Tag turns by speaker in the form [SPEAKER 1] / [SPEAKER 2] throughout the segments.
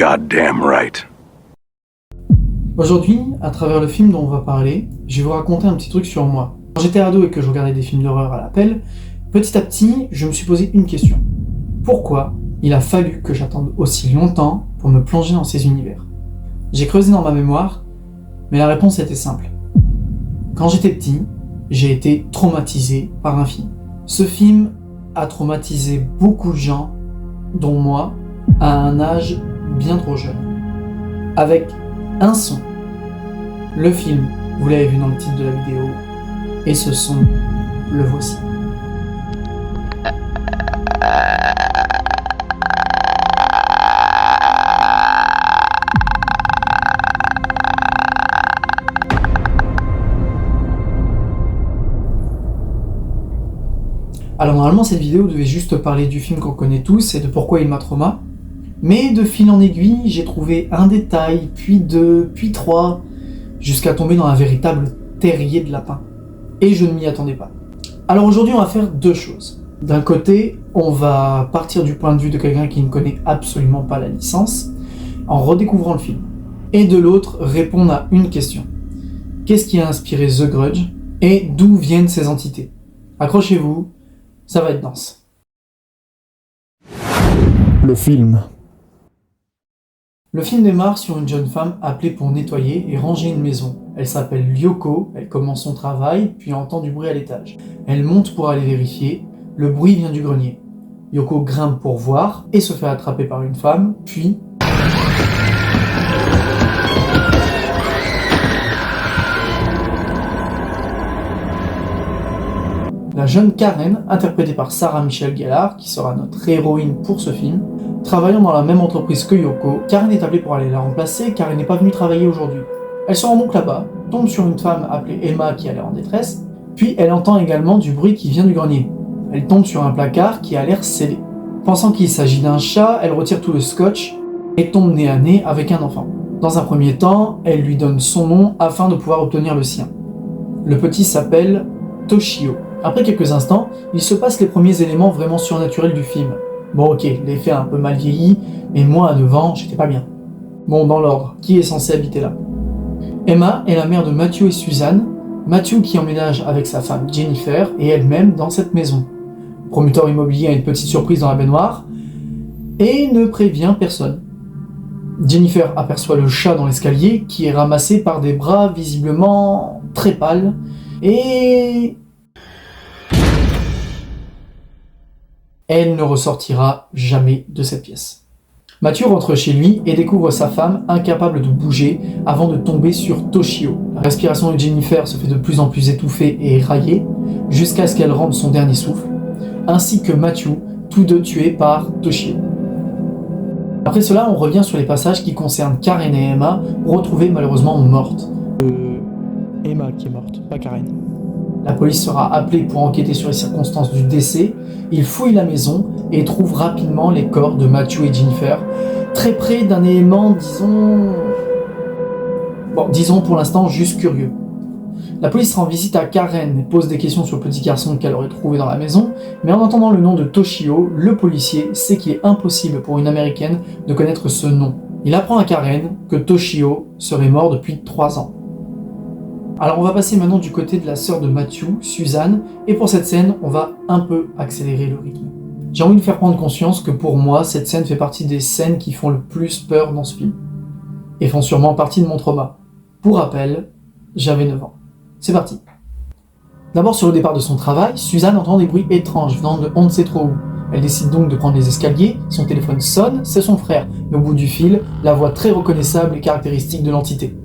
[SPEAKER 1] goddamn right.
[SPEAKER 2] Aujourd'hui, à travers le film dont on va parler, je vais vous raconter un petit truc sur moi. Quand j'étais ado et que je regardais des films d'horreur à l'appel, petit à petit, je me suis posé une question. Pourquoi il a fallu que j'attende aussi longtemps pour me plonger dans ces univers? J'ai creusé dans ma mémoire, mais la réponse était simple. Quand j'étais petit, j'ai été traumatisé par un film. Ce film a traumatisé beaucoup de gens, dont moi, à un âge bien trop jeune. Avec un son. Le film, vous l'avez vu dans le titre de la vidéo, et ce son, le voici. Alors normalement cette vidéo devait juste parler du film qu'on connaît tous et de pourquoi il m'a trauma, mais de fil en aiguille j'ai trouvé un détail, puis deux, puis trois, jusqu'à tomber dans un véritable terrier de lapin. Et je ne m'y attendais pas. Alors aujourd'hui on va faire deux choses. D'un côté, on va partir du point de vue de quelqu'un qui ne connaît absolument pas la licence, en redécouvrant le film. Et de l'autre, répondre à une question. Qu'est-ce qui a inspiré The Grudge et d'où viennent ces entités? Accrochez-vous, ça va être dense.
[SPEAKER 3] Le film.
[SPEAKER 2] Le film démarre sur une jeune femme appelée pour nettoyer et ranger une maison. Elle s'appelle Ryoko, elle commence son travail, puis entend du bruit à l'étage. Elle monte pour aller vérifier, le bruit vient du grenier. Ryoko grimpe pour voir et se fait attraper par une femme, puis... La jeune Karen, interprétée par Sarah Michelle Gellar, qui sera notre héroïne pour ce film, travaillant dans la même entreprise que Yoko, Karen est appelée pour aller la remplacer car elle n'est pas venue travailler aujourd'hui. Elle se rend donc là-bas, tombe sur une femme appelée Emma qui a l'air en détresse, puis elle entend également du bruit qui vient du grenier. Elle tombe sur un placard qui a l'air scellé. Pensant qu'il s'agit d'un chat, elle retire tout le scotch et tombe nez à nez avec un enfant. Dans un premier temps, elle lui donne son nom afin de pouvoir obtenir le sien. Le petit s'appelle Toshio. Après quelques instants, il se passe les premiers éléments vraiment surnaturels du film. Bon ok, l'effet a un peu mal vieilli, mais moi à 9 ans, j'étais pas bien. Bon, dans l'ordre, qui est censé habiter là? Emma est la mère de Matthew et Suzanne, Matthew qui emménage avec sa femme Jennifer et elle-même dans cette maison. Le promoteur immobilier a une petite surprise dans la baignoire et ne prévient personne. Jennifer aperçoit le chat dans l'escalier qui est ramassé par des bras visiblement très pâles et... elle ne ressortira jamais de cette pièce. Matthew rentre chez lui et découvre sa femme incapable de bouger avant de tomber sur Toshio. La respiration de Jennifer se fait de plus en plus étouffée et éraillée jusqu'à ce qu'elle rende son dernier souffle, ainsi que Matthew, tous deux tués par Toshio. Après cela, on revient sur les passages qui concernent Karen et Emma, retrouvées malheureusement mortes.
[SPEAKER 3] Emma qui est morte, pas Karen.
[SPEAKER 2] La police sera appelée pour enquêter sur les circonstances du décès. Ils fouillent la maison et trouvent rapidement les corps de Matthew et Jennifer, très près d'un élément, disons pour l'instant juste curieux. La police rend visite à Karen et pose des questions sur le petit garçon qu'elle aurait trouvé dans la maison, mais en entendant le nom de Toshio, le policier sait qu'il est impossible pour une américaine de connaître ce nom. Il apprend à Karen que Toshio serait mort depuis 3 ans. Alors on va passer maintenant du côté de la sœur de Matthew, Suzanne, et pour cette scène, on va un peu accélérer le rythme. J'ai envie de faire prendre conscience que pour moi, cette scène fait partie des scènes qui font le plus peur dans ce film, et font sûrement partie de mon trauma. Pour rappel, j'avais 9 ans. C'est parti. D'abord sur le départ de son travail, Suzanne entend des bruits étranges venant de on ne sait trop où. Elle décide donc de prendre les escaliers, son téléphone sonne, c'est son frère, mais au bout du fil, la voix très reconnaissable et caractéristique de l'entité.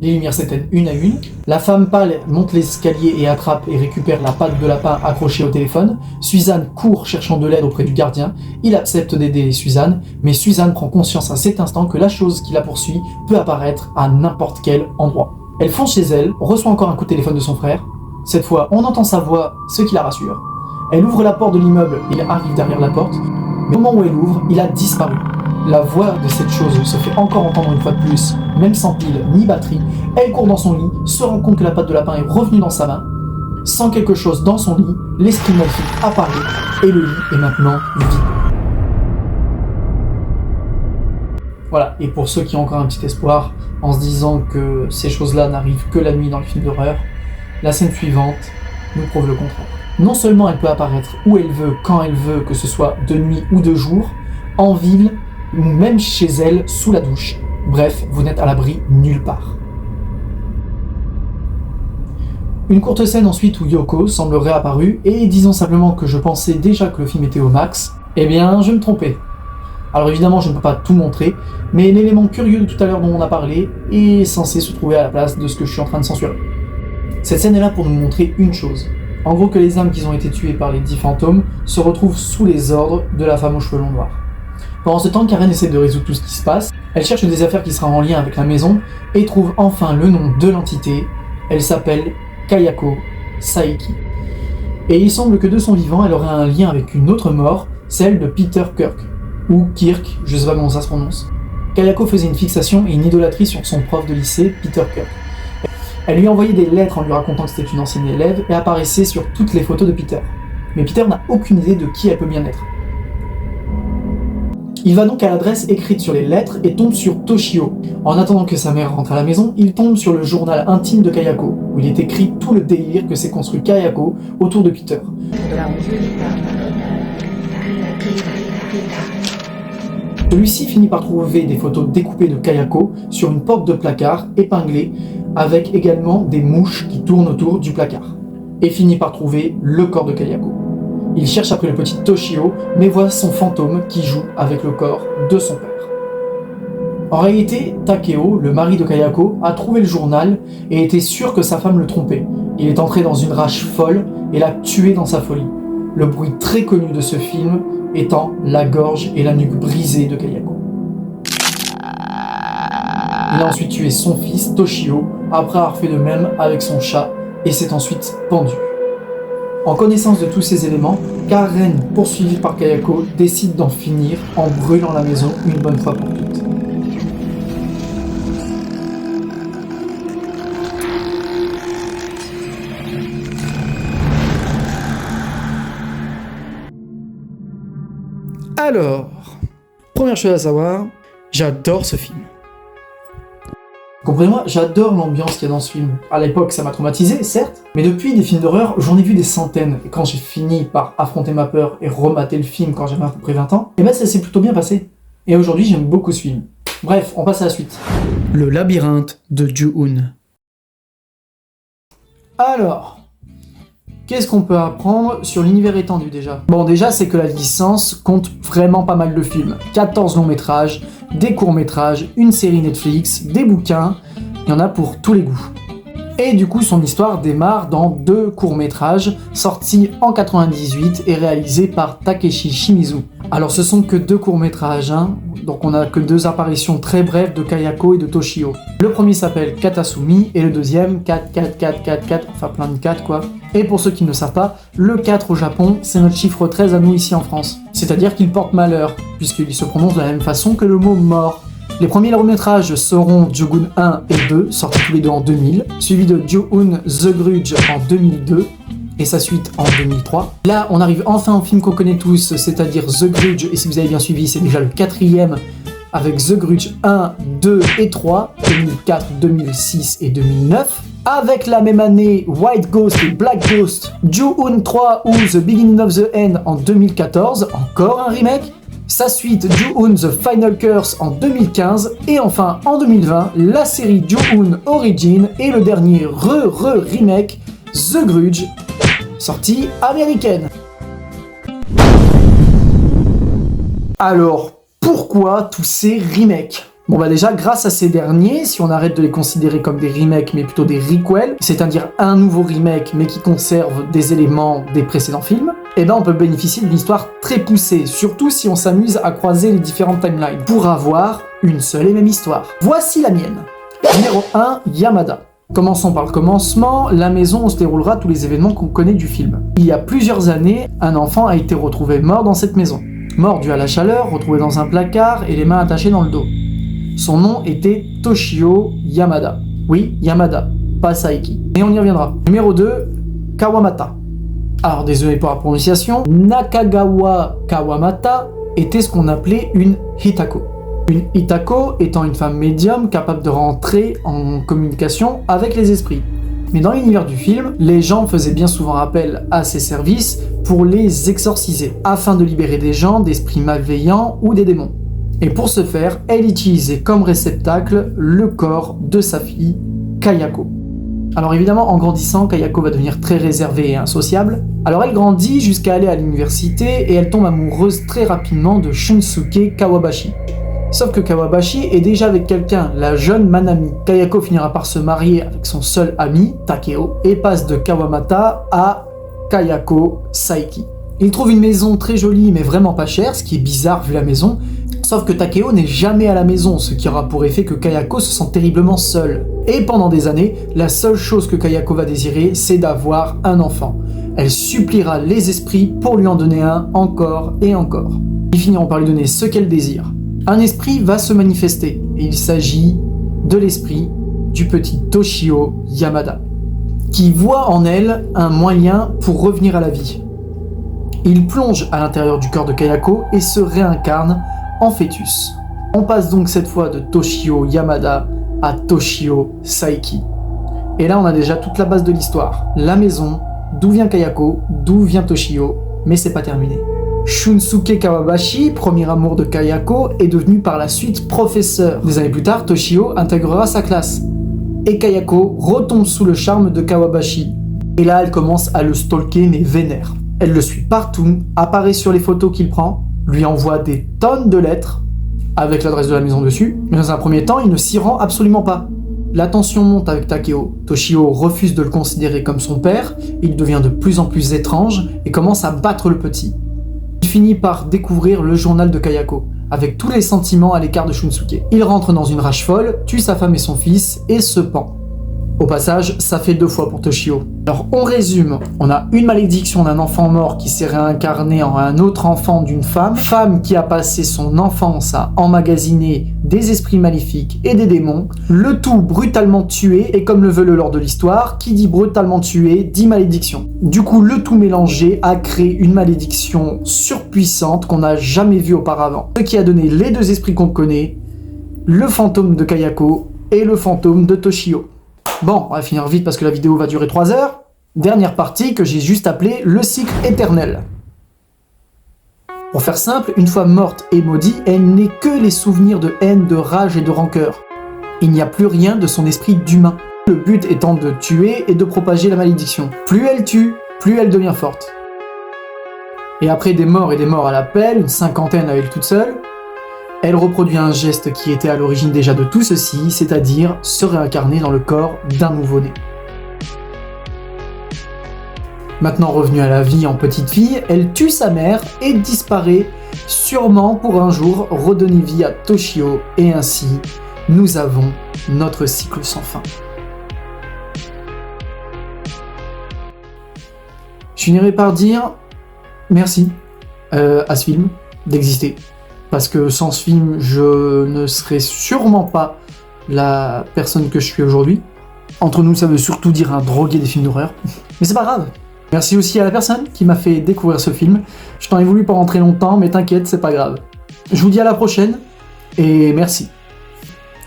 [SPEAKER 2] Les lumières s'éteignent une à une, la femme pâle monte l'escalier et attrape et récupère la patte de lapin accrochée au téléphone. Suzanne court cherchant de l'aide auprès du gardien, il accepte d'aider Suzanne, mais Suzanne prend conscience à cet instant que la chose qui la poursuit peut apparaître à n'importe quel endroit. Elle fonce chez elle, reçoit encore un coup de téléphone de son frère. Cette fois, on entend sa voix, ce qui la rassure. Elle ouvre la porte de l'immeuble, il arrive derrière la porte, mais au moment où elle ouvre, il a disparu. La voix de cette chose se fait encore entendre une fois de plus, même sans pile ni batterie. Elle court dans son lit, se rend compte que la patte de lapin est revenue dans sa main. Sans quelque chose dans son lit, l'esprit maléfique apparaît et le lit est maintenant vide. Voilà, et pour ceux qui ont encore un petit espoir, en se disant que ces choses-là n'arrivent que la nuit dans les films d'horreur, la scène suivante nous prouve le contraire. Non seulement elle peut apparaître où elle veut, quand elle veut, que ce soit de nuit ou de jour, en ville, ou même chez elle, sous la douche. Bref, vous n'êtes à l'abri nulle part. Une courte scène ensuite où Yoko semble réapparue, et disons simplement que je pensais déjà que le film était au max, eh bien je me trompais. Alors évidemment je ne peux pas tout montrer, mais l'élément curieux de tout à l'heure dont on a parlé est censé se trouver à la place de ce que je suis en train de censurer. Cette scène est là pour nous montrer une chose. En gros que les âmes qui ont été tuées par les 10 fantômes se retrouvent sous les ordres de la femme aux cheveux longs noirs. Pendant ce temps, Karen essaie de résoudre tout ce qui se passe, elle cherche des affaires qui seraient en lien avec la maison, et trouve enfin le nom de l'entité. Elle s'appelle Kayako Saeki. Et il semble que de son vivant, elle aurait un lien avec une autre mort, celle de Peter Kirk. Ou Kirk, je sais pas comment ça se prononce. Kayako faisait une fixation et une idolâtrie sur son prof de lycée, Peter Kirk. Elle lui envoyait des lettres en lui racontant que c'était une ancienne élève et apparaissait sur toutes les photos de Peter. Mais Peter n'a aucune idée de qui elle peut bien être. Il va donc à l'adresse écrite sur les lettres et tombe sur Toshio. En attendant que sa mère rentre à la maison, il tombe sur le journal intime de Kayako, où il est écrit tout le délire que s'est construit Kayako autour de Peter. Celui-ci finit par trouver des photos découpées de Kayako sur une porte de placard épinglée, avec également des mouches qui tournent autour du placard. Et finit par trouver le corps de Kayako. Il cherche après le petit Toshio, mais voit son fantôme qui joue avec le corps de son père. En réalité, Takeo, le mari de Kayako, a trouvé le journal et était sûr que sa femme le trompait. Il est entré dans une rage folle et l'a tué dans sa folie. Le bruit très connu de ce film étant la gorge et la nuque brisée de Kayako. Il a ensuite tué son fils, Toshio, après avoir fait de même avec son chat, et s'est ensuite pendu. En connaissance de tous ces éléments, Karen, poursuivie par Kayako, décide d'en finir en brûlant la maison une bonne fois pour toutes. Alors, première chose à savoir, j'adore ce film. Comprenez-moi, j'adore l'ambiance qu'il y a dans ce film. À l'époque, ça m'a traumatisé, certes, mais depuis, des films d'horreur, j'en ai vu des centaines. Et quand j'ai fini par affronter ma peur et remater le film quand j'avais à peu près 20 ans, et ben ça s'est plutôt bien passé. Et aujourd'hui, j'aime beaucoup ce film. Bref, on passe à la suite. Le labyrinthe de Ju-hoon. Alors, qu'est-ce qu'on peut apprendre sur l'univers étendu déjà ? Bon, déjà, c'est que la licence compte vraiment pas mal de films. 14 longs métrages, des courts métrages, une série Netflix, des bouquins, il y en a pour tous les goûts. Et du coup, son histoire démarre dans 2 courts métrages sortis en 98 et réalisés par Takeshi Shimizu. Alors ce sont que 2 courts métrages, hein, donc on a que 2 apparitions très brèves de Kayako et de Toshio. Le premier s'appelle Katasumi et le deuxième 4, enfin plein de 4 quoi. Et pour ceux qui ne le savent pas, le 4 au Japon, c'est notre chiffre 13 à nous ici en France. C'est-à-dire qu'il porte malheur, puisqu'il se prononce de la même façon que le mot mort. Les premiers longs-métrages seront Ju-hoon 1 et 2, sortis tous les deux en 2000, suivi de Ju-hoon The Grudge en 2002, et sa suite en 2003. Là, on arrive enfin au film qu'on connaît tous, c'est-à-dire The Grudge, et si vous avez bien suivi, c'est déjà le 4e, avec The Grudge 1, 2 et 3, 2004, 2006 et 2009. Avec la même année, White Ghost et Black Ghost, Ju-hoon 3 ou The Beginning of the End en 2014, encore un remake. Sa suite Ju-hoon The Final Curse en 2015 et enfin en 2020 la série Ju-hoon Origin et le dernier remake The Grudge, sortie américaine. Alors pourquoi tous ces remakes ? Bon bah déjà grâce à ces derniers, si on arrête de les considérer comme des remakes mais plutôt des requels, c'est-à-dire un nouveau remake mais qui conserve des éléments des précédents films, et ben on peut bénéficier d'une histoire très poussée, surtout si on s'amuse à croiser les différentes timelines, pour avoir une seule et même histoire. Voici la mienne. Numéro 1, Yamada. Commençons par le commencement, la maison où se déroulera tous les événements qu'on connaît du film. Il y a plusieurs années, un enfant a été retrouvé mort dans cette maison. Mort dû à la chaleur, retrouvé dans un placard et les mains attachées dans le dos. Son nom était Toshio Yamada. Oui, Yamada, pas Saeki. Et on y reviendra. Numéro 2, Kawamata. Alors désolé pour la prononciation, Nakagawa Kawamata était ce qu'on appelait une Hitako. Une Itako étant une femme médium capable de rentrer en communication avec les esprits. Mais dans l'univers du film, les gens faisaient bien souvent appel à ses services pour les exorciser, afin de libérer des gens d'esprits malveillants ou des démons. Et pour ce faire, elle utilisait comme réceptacle le corps de sa fille, Kayako. Alors évidemment, en grandissant, Kayako va devenir très réservée et insociable. Alors elle grandit jusqu'à aller à l'université et elle tombe amoureuse très rapidement de Shunsuke Kawabashi. Sauf que Kawabashi est déjà avec quelqu'un, la jeune Manami. Kayako finira par se marier avec son seul ami, Takeo, et passe de Kawamata à Kayako Saiki. Il trouve une maison très jolie mais vraiment pas chère, ce qui est bizarre vu la maison. Sauf que Takeo n'est jamais à la maison, ce qui aura pour effet que Kayako se sent terriblement seule. Et pendant des années, la seule chose que Kayako va désirer, c'est d'avoir un enfant. Elle suppliera les esprits pour lui en donner un encore et encore. Ils finiront par lui donner ce qu'elle désire. Un esprit va se manifester, et il s'agit de l'esprit du petit Toshio Yamada, qui voit en elle un moyen pour revenir à la vie. Il plonge à l'intérieur du corps de Kayako et se réincarne en fœtus. On passe donc cette fois de Toshio Yamada à Toshio Saiki. Et là on a déjà toute la base de l'histoire. La maison, d'où vient Kayako, d'où vient Toshio, mais c'est pas terminé. Shunsuke Kawabashi, premier amour de Kayako, est devenu par la suite professeur. Des années plus tard, Toshio intégrera sa classe. Et Kayako retombe sous le charme de Kawabashi. Et là, elle commence à le stalker mais vénère. Elle le suit partout, apparaît sur les photos qu'il prend, lui envoie des tonnes de lettres, avec l'adresse de la maison dessus, mais dans un premier temps, il ne s'y rend absolument pas. La tension monte avec Takeo. Toshio refuse de le considérer comme son père, il devient de plus en plus étrange et commence à battre le petit. Il finit par découvrir le journal de Kayako, avec tous les sentiments à l'écart de Shunsuke. Il rentre dans une rage folle, tue sa femme et son fils, et se pend. Au passage, ça fait 2 fois pour Toshio. Alors on résume, on a une malédiction d'un enfant mort qui s'est réincarné en un autre enfant d'une femme qui a passé son enfance à emmagasiner des esprits maléfiques et des démons, le tout brutalement tué, et comme le veut le lore de l'histoire, qui dit brutalement tué, dit malédiction. Du coup, le tout mélangé a créé une malédiction surpuissante qu'on n'a jamais vue auparavant. Ce qui a donné les 2 esprits qu'on connaît, le fantôme de Kayako et le fantôme de Toshio. Bon, on va finir vite parce que la vidéo va durer 3 heures. Dernière partie que j'ai juste appelée le cycle éternel. Pour faire simple, une fois morte et maudite, elle n'est que les souvenirs de haine, de rage et de rancœur. Il n'y a plus rien de son esprit d'humain. Le but étant de tuer et de propager la malédiction. Plus elle tue, plus elle devient forte. Et après des morts à l'appel, une 50aine à elle toute seule, elle reproduit un geste qui était à l'origine déjà de tout ceci, c'est-à-dire se réincarner dans le corps d'un nouveau-né. Maintenant revenue à la vie en petite fille, elle tue sa mère et disparaît, sûrement pour un jour redonner vie à Toshio, et ainsi, nous avons notre cycle sans fin. Je finirai par dire merci à ce film d'exister. Parce que sans ce film, je ne serais sûrement pas la personne que je suis aujourd'hui. Entre nous, ça veut surtout dire un drogué des films d'horreur. Mais c'est pas grave. Merci aussi à la personne qui m'a fait découvrir ce film. Je t'en ai voulu pendant très longtemps, mais t'inquiète, c'est pas grave. Je vous dis à la prochaine, et merci.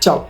[SPEAKER 2] Ciao.